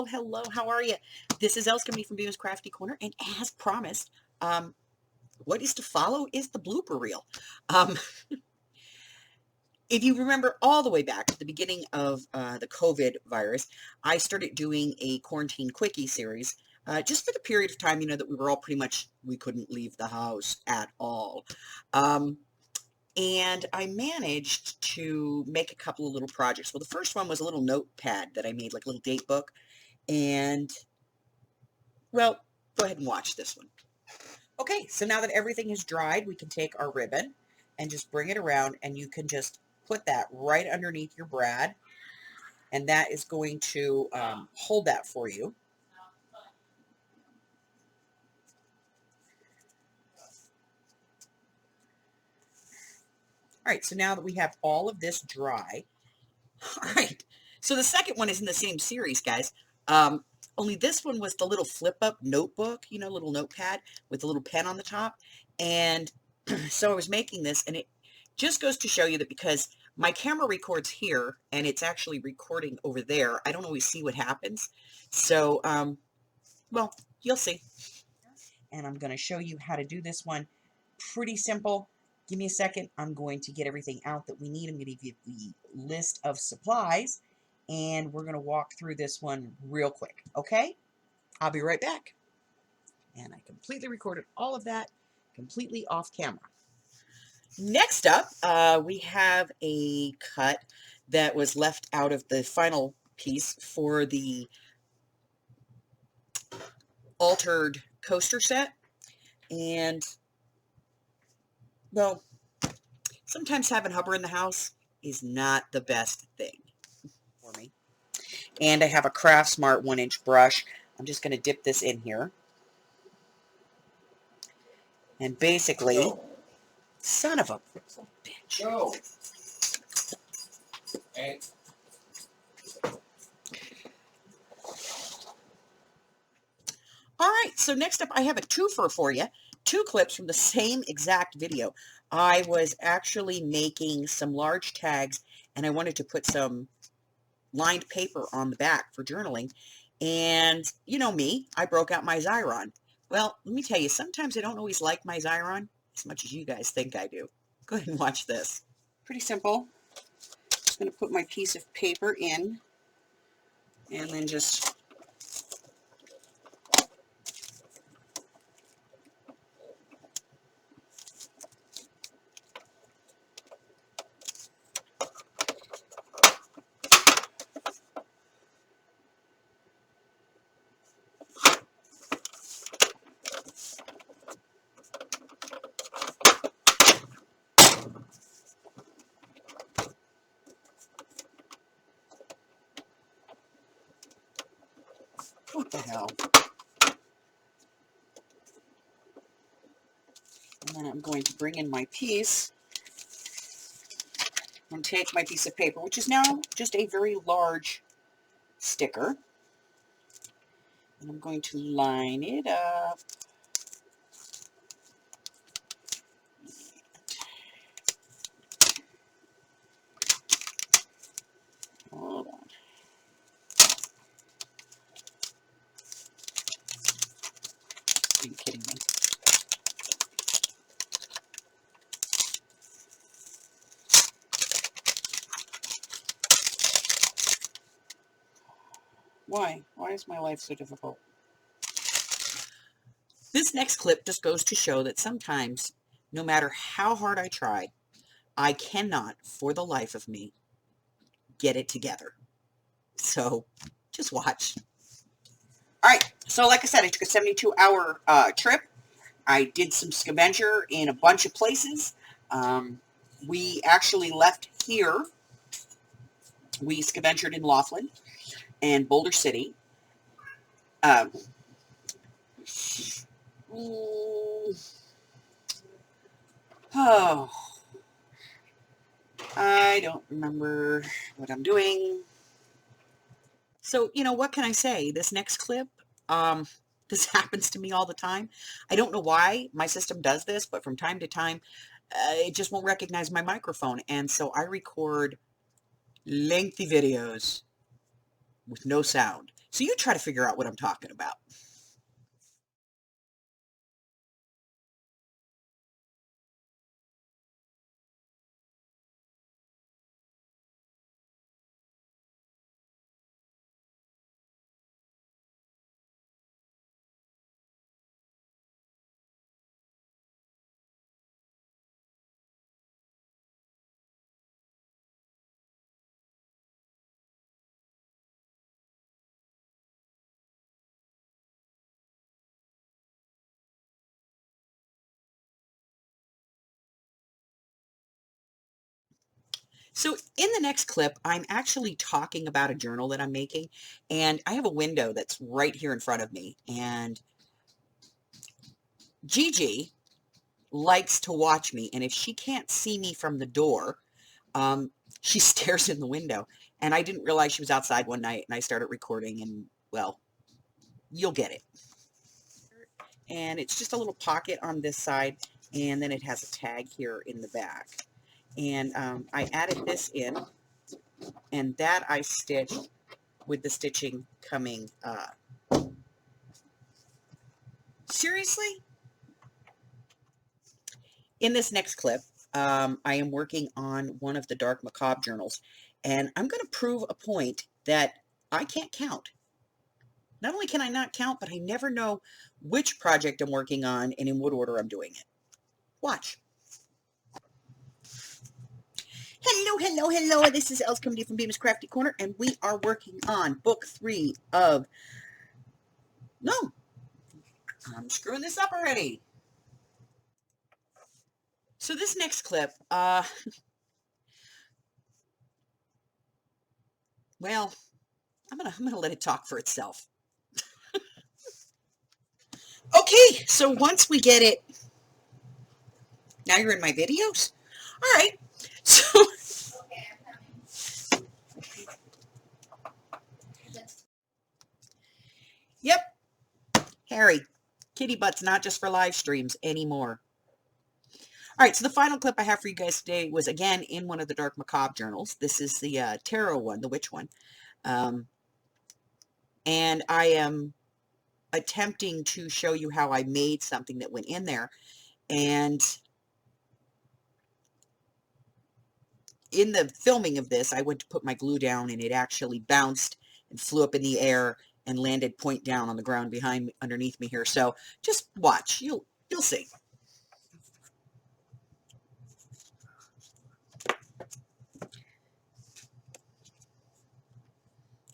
hello. How are you? This is Elsa from Beamer's Crafty Corner, and as promised, what is to follow is the blooper reel. Um, if you remember all the way back to the beginning of the COVID virus, I started doing a quarantine quickie series, just for the period of time, that we were all pretty much, we couldn't leave the house at all. And I managed to make a couple of little projects. Well, the first one was a little notepad that I made, like a little date book. And, well, go ahead and watch this one. Okay, so now that everything is dried, we can take our ribbon and just bring it around, and you can just put that right underneath your brad, and that is going to hold that for you. All right, so now that we have all of this dry, all right, so the second one is in the same series, guys. Only this one was the little flip-up notebook, little notepad with a little pen on the top. And so I was making this, and it just goes to show you that because my camera records here, and it's actually recording over there, I don't always see what happens. So, well, you'll see. And I'm going to show you how to do this one. Pretty simple. Give me a second. I'm going to get everything out that we need. I'm going to give you the list of supplies, and we're going to walk through this one real quick, okay? I'll be right back. And I completely recorded all of that completely off camera. Next up, we have a cut that was left out of the final piece for the altered coaster set. And, well, sometimes having Hubber in the house is not the best thing for me. And I have a Craft Smart 1-inch brush. I'm just going to dip this in here. And basically, son of a bitch. Go. Hey. All right, so next up I have a twofer for you. 2 clips from the same exact video. I was actually making some large tags, and I wanted to put some lined paper on the back for journaling. And you know me, I broke out my Xyron. Well, let me tell you, sometimes I don't always like my Xyron as much as you guys think I do. Go ahead and watch this. Pretty simple. Just going to put my piece of paper in, and then just what the hell? And then I'm going to bring in my piece and take my piece of paper, which is now just a very large sticker. And I'm going to line it up. Hold on. Are you kidding me? Why? Why is my life so difficult? This next clip just goes to show that sometimes, no matter how hard I try, I cannot, for the life of me, get it together. So, just watch. All right, so like I said, I took a 72-hour trip. I did some scavenger in a bunch of places. We actually left here. We scavengered in Laughlin and Boulder City. Oh, I don't remember what I'm doing. So, what can I say? This next clip, this happens to me all the time. I don't know why my system does this, but from time to time, it just won't recognize my microphone. And so I record lengthy videos with no sound. So you try to figure out what I'm talking about. So in the next clip, I'm actually talking about a journal that I'm making, and I have a window that's right here in front of me, and Gigi likes to watch me, and if she can't see me from the door, um, she stares in the window. And I didn't realize she was outside one night, and I started recording, and well, you'll get it. And it's just a little pocket on this side, and then it has a tag here in the back. And I added this in, and that I stitched with the stitching coming. Seriously? In this next clip, I am working on one of the dark macabre journals, and I'm going to prove a point that I can't count. Not only can I not count, but I never know which project I'm working on and in what order I'm doing it. Watch. Hello, hello, hello. This is Elsa coming to you from Bemis Crafty Corner, and we are working on book 3 of... No, I'm screwing this up already. So this next clip, well, I'm gonna let it talk for itself. Okay, so once we get it, now you're in my videos? All right, so... Yep, Harry, kitty butt's not just for live streams anymore. All right, so the final clip I have for you guys today was, again, in one of the Dark Macabre journals. This is the tarot one, the witch one. And I am attempting to show you how I made something that went in there. And in the filming of this, I went to put my glue down, and it actually bounced and flew up in the air and landed point down on the ground behind me, underneath me here. So just watch. You'll see.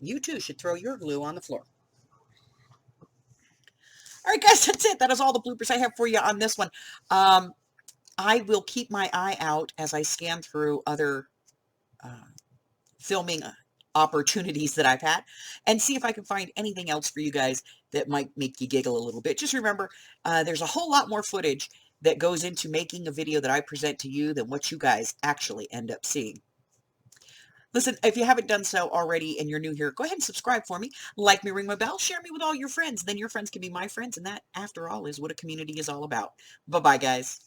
You too should throw your glue on the floor. All right, guys, that's it. That is all the bloopers I have for you on this one. I will keep my eye out as I scan through other filming opportunities that I've had and see if I can find anything else for you guys that might make you giggle a little bit. Just remember, there's a whole lot more footage that goes into making a video that I present to you than what you guys actually end up seeing. Listen, if you haven't done so already and you're new here, go ahead and subscribe for me. Like me, ring my bell, share me with all your friends. Then your friends can be my friends, and that, after all, is what a community is all about. Bye-bye, guys.